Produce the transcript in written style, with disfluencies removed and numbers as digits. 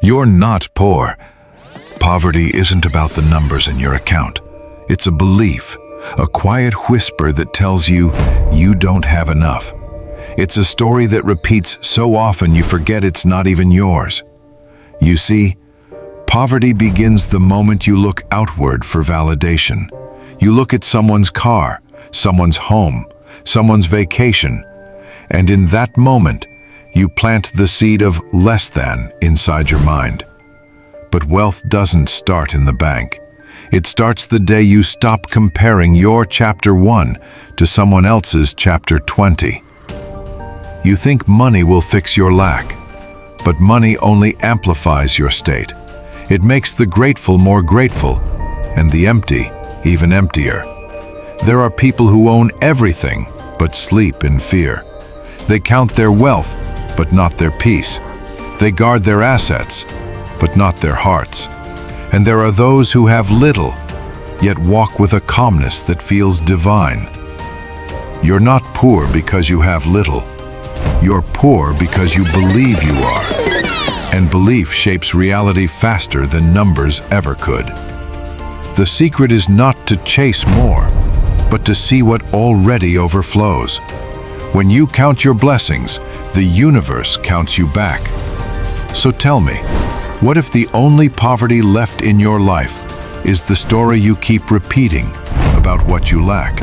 You're not poor. Poverty isn't about the numbers in your account. It's a belief, a quiet whisper that tells you you don't have enough. It's a story that repeats so often you forget it's not even yours. You see, poverty begins the moment you look outward for validation. You look at someone's car, someone's home, someone's vacation, and in that moment, you plant the seed of less than inside your mind. But wealth doesn't start in the bank. It starts the day you stop comparing your chapter 1 to someone else's chapter 20. You think money will fix your lack, but money only amplifies your state. It makes the grateful more grateful, and the empty even emptier. There are people who own everything, but sleep in fear. They count their wealth, but not their peace. They guard their assets, but not their hearts. And there are those who have little, yet walk with a calmness that feels divine. You're not poor because you have little. You're poor because you believe you are. And belief shapes reality faster than numbers ever could. The secret is not to chase more, but to see what already overflows. When you count your blessings, the universe counts you back. So tell me, what if the only poverty left in your life is the story you keep repeating about what you lack?